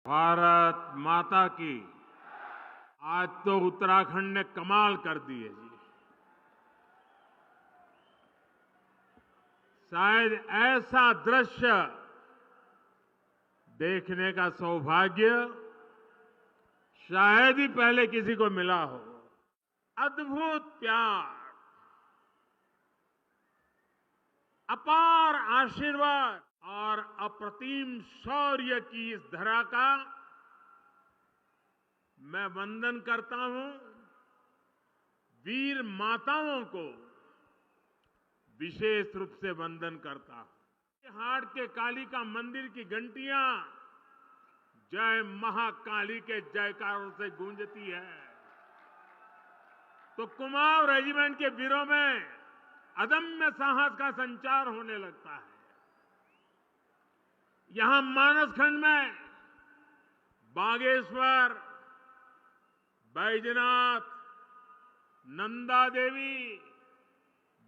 भारत माता की। आज तो उत्तराखंड ने कमाल कर दी है जी। शायद ऐसा दृश्य देखने का सौभाग्य शायद ही पहले किसी को मिला हो। अद्भुत प्यार, अपार आशीर्वाद और अप्रतिम शौर्य की इस धरा का मैं वंदन करता हूं। वीर माताओं को विशेष रूप से वंदन करता हूं। हाट के कालिका मंदिर की घंटियां जय महाकाली के जयकारों से गूंजती है तो कुमाऊं रेजिमेंट के वीरों में अदम्य साहस का संचार होने लगता है। यहां मानसखंड में बागेश्वर, बैजनाथ, नंदा देवी,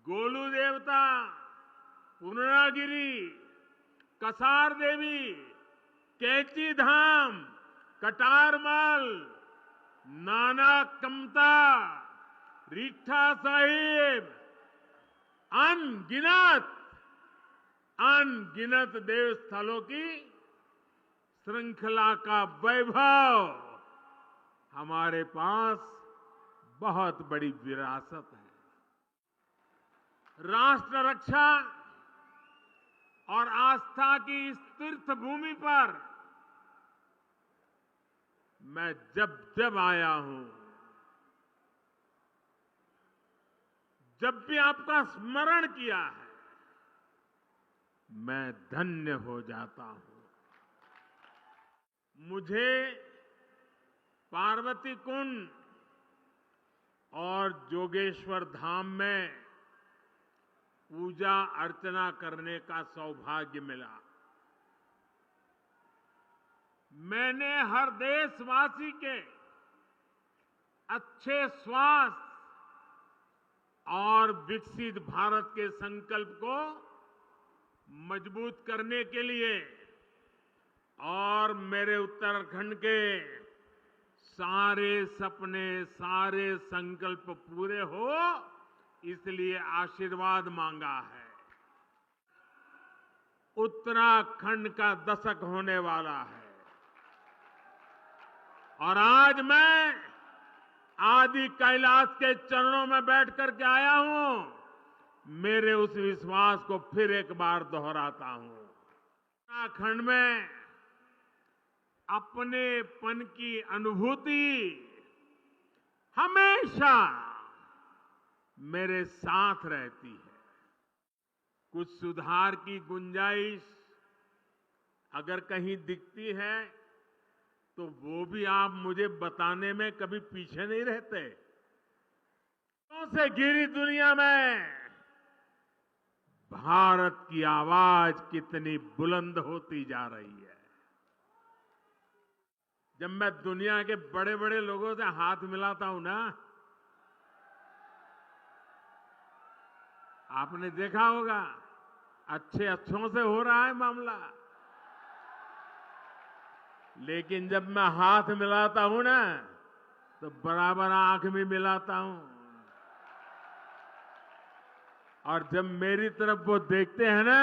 गोलू देवता, पूर्णागिरी, कसार देवी, कैची धाम, कटारमल, नाना कमता, रीठा साहिब, अनगिनत देव स्थलों की श्रृंखला का वैभव हमारे पास बहुत बड़ी विरासत है। राष्ट्र रक्षा और आस्था की इस तीर्थ भूमि पर मैं जब जब आया हूं, जब भी आपका स्मरण किया है, मैं धन्य हो जाता हूं। मुझे पार्वती कुंड और जोगेश्वर धाम में पूजा अर्चना करने का सौभाग्य मिला। मैंने हर देशवासी के अच्छे स्वास्थ्य और विकसित भारत के संकल्प को मजबूत करने के लिए और मेरे उत्तराखंड के सारे सपने, सारे संकल्प पूरे हो, इसलिए आशीर्वाद मांगा है। उत्तराखंड का दशक होने वाला है और आज मैं आदि कैलाश के चरणों में बैठ करके आया हूं। मेरे उस विश्वास को फिर एक बार दोहराता हूं। उत्तराखंड में अपनेपन की अनुभूति हमेशा मेरे साथ रहती है। कुछ सुधार की गुंजाइश अगर कहीं दिखती है तो वो भी आप मुझे बताने में कभी पीछे नहीं रहते। से घिरी दुनिया में भारत की आवाज कितनी बुलंद होती जा रही है। जब मैं दुनिया के बड़े बड़े लोगों से हाथ मिलाता हूं ना, आपने देखा होगा अच्छों से हो रहा है मामला, लेकिन जब मैं हाथ मिलाता हूं ना तो बराबर आंख भी मिलाता हूं। और जब मेरी तरफ वो देखते हैं ना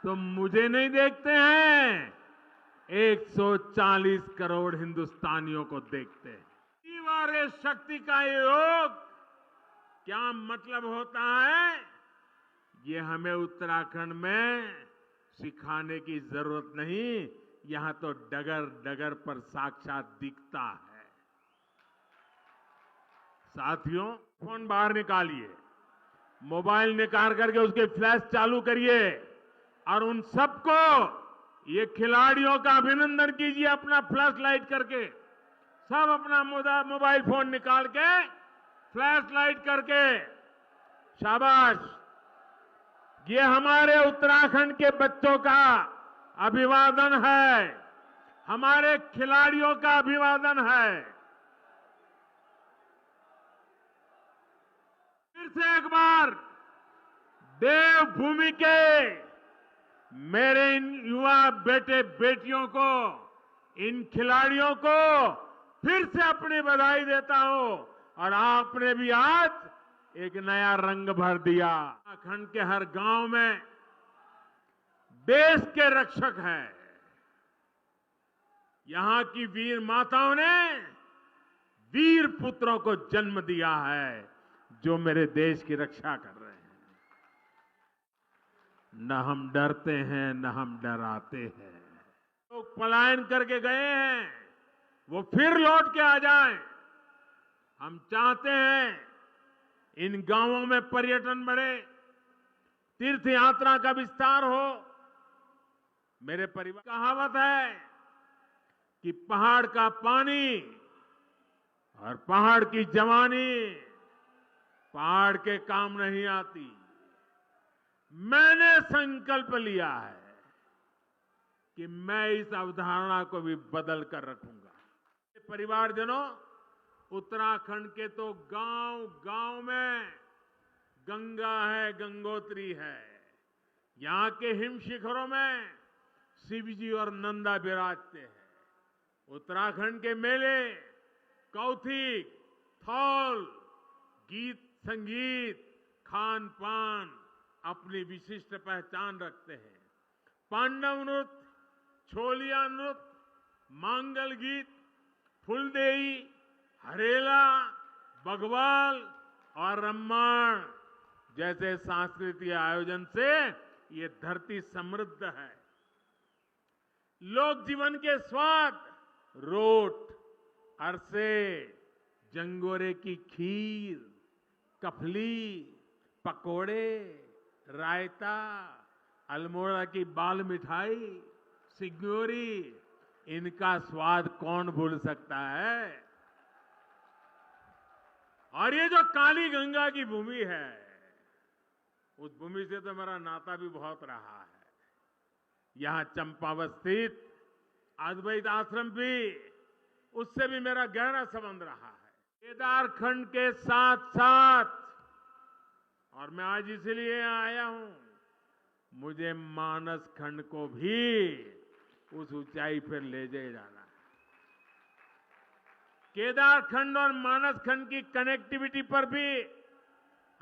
तो मुझे नहीं देखते हैं, 140 करोड़ हिंदुस्तानियों को देखते हैं। तीव्र शक्ति का योग क्या मतलब होता है, ये हमें उत्तराखंड में सिखाने की जरूरत नहीं, यहां तो डगर डगर पर साक्षात दिखता है। साथियों, फोन बाहर निकालिए, मोबाइल निकाल करके उसके फ्लैश चालू करिए और उन सबको, ये खिलाड़ियों का अभिनंदन कीजिए अपना फ्लैश लाइट करके। सब अपना मोबाइल फोन निकाल के फ्लैश लाइट करके, शाबाश। ये हमारे उत्तराखंड के बच्चों का अभिवादन है, हमारे खिलाड़ियों का अभिवादन है। फिर से एक बार देवभूमि के मेरे इन युवा बेटे बेटियों को इन खिलाड़ियों को फिर से अपनी बधाई देता हूं और आपने भी आज एक नया रंग भर दिया। उत्तराखंड के हर गांव में देश के रक्षक हैं। यहां की वीर माताओं ने वीर पुत्रों को जन्म दिया है जो मेरे देश की रक्षा कर रहे हैं। न हम डरते हैं न हम डराते हैं। लोग पलायन करके गए हैं, वो फिर लौट के आ जाएं। हम चाहते हैं इन गांवों में पर्यटन बढ़े, तीर्थ यात्रा का विस्तार हो। मेरे परिवार कहावत है कि पहाड़ का पानी और पहाड़ की जवानी पहाड़ के काम नहीं आती। मैंने संकल्प लिया है कि मैं इस अवधारणा को भी बदल कर रखूंगा। परिवारजनों, उत्तराखंड के तो गांव गांव में गंगा है, गंगोत्री है। यहां के हिम शिखरों में शिवजी और नंदा विराजते हैं। उत्तराखंड के मेले कौथिक, थौल, गीत संगीत, खान पान अपनी विशिष्ट पहचान रखते हैं। पांडव नृत्य, छोलिया नृत्य, मांगल गीत, फुलदेई, हरेला, बगवाल और रम्माण जैसे सांस्कृतिक आयोजन से ये धरती समृद्ध है। लोक जीवन के स्वाद, रोट, अरसे, जंगोरे की खीर, कफली, पकोड़े, रायता, अल्मोड़ा की बाल मिठाई, सिग्योरी, इनका स्वाद कौन भूल सकता है। और ये जो काली गंगा की भूमि है, उस भूमि से तो मेरा नाता भी बहुत रहा है। यहां चंपावत स्थित अद्वैत आश्रम भी, उससे भी मेरा गहरा संबंध रहा है। केदारखंड के साथ साथ, और मैं आज इसलिए यहाँ आया हूं, मुझे मानस खंड को भी उस ऊंचाई पर ले जाना है। केदारखंड और मानस खंड की कनेक्टिविटी पर भी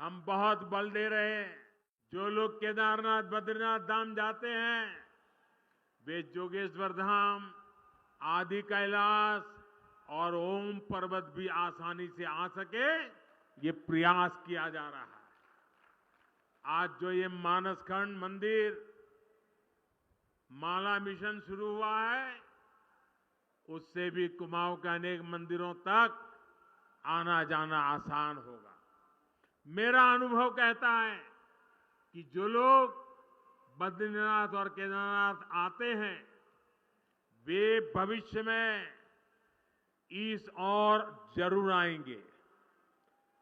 हम बहुत बल दे रहे हैं। जो लोग केदारनाथ, बद्रीनाथ धाम जाते हैं, वे जोगेश्वर धाम, आदि कैलाश और ओम पर्वत भी आसानी से आ सके, ये प्रयास किया जा रहा है। आज जो ये मानसखंड मंदिर माला मिशन शुरू हुआ है, उससे भी कुमाऊं के अनेक मंदिरों तक आना जाना आसान होगा। मेरा अनुभव कहता है कि जो लोग बद्रीनाथ और केदारनाथ आते हैं, वे भविष्य में इस और जरूर आएंगे।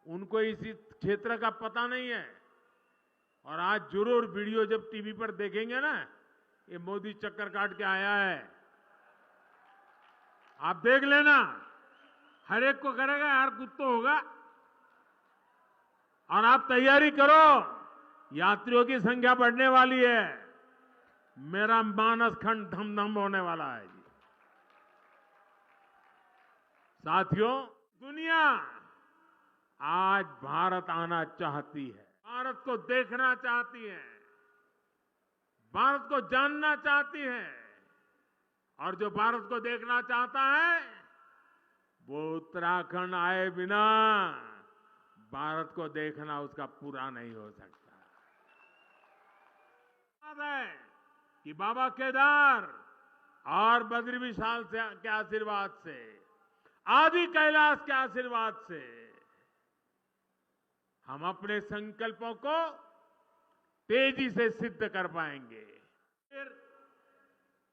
उनको इसी क्षेत्र का पता नहीं है, और आज जरूर वीडियो जब टीवी पर देखेंगे ना, ये मोदी चक्कर काट के आया है, आप देख लेना, हर एक को करेगा, यार कुछ तो होगा। और आप तैयारी करो, यात्रियों की संख्या बढ़ने वाली है। मेरा मानस खंड धम-धम होने वाला है जी। साथियों, दुनिया आज भारत आना चाहती है, भारत को देखना चाहती है, भारत को जानना चाहती है। और जो भारत को देखना चाहता है, वो उत्तराखंड आए बिना भारत को देखना उसका पूरा नहीं हो सकता। बात है कि बाबा केदार और बद्री विशाल के आशीर्वाद से, आदि कैलाश के आशीर्वाद से हम अपने संकल्पों को तेजी से सिद्ध कर पाएंगे। फिर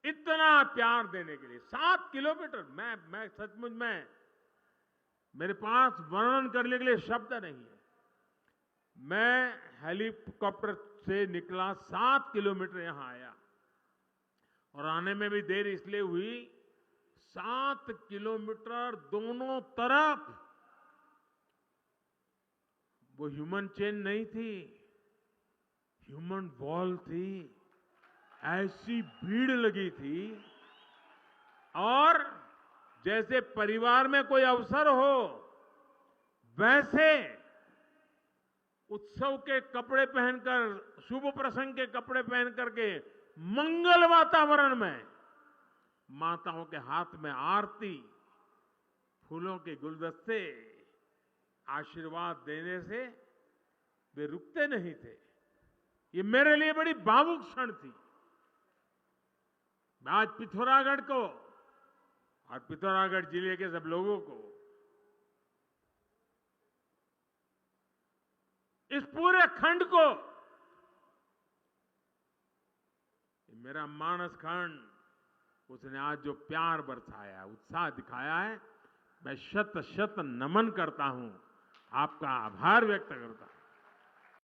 इतना प्यार देने के लिए 7 किलोमीटर, मैं सचमुच में, मेरे पास वर्णन करने के लिए शब्द नहीं है। मैं हेलीकॉप्टर से निकला, 7 किलोमीटर यहां आया, और आने में भी देर इसलिए हुई, 7 किलोमीटर दोनों तरफ वो ह्यूमन चेन नहीं थी, ह्यूमन वॉल थी। ऐसी भीड़ लगी थी, और जैसे परिवार में कोई अवसर हो, वैसे उत्सव के कपड़े पहनकर, शुभ प्रसंग के कपड़े पहन करके मंगल वातावरण में माताओं के हाथ में आरती, फूलों के गुलदस्ते आशीर्वाद देने से वे रुकते नहीं थे। ये मेरे लिए बड़ी भावुक क्षण थी। मैं आज पिथौरागढ़ को और पिथौरागढ़ जिले के सब लोगों को, इस पूरे खंड को, मेरा मानस खंड, उसने आज जो प्यार बरसाया, उत्साह दिखाया है, मैं शत शत नमन करता हूं, आपका आभार व्यक्त करता हूं।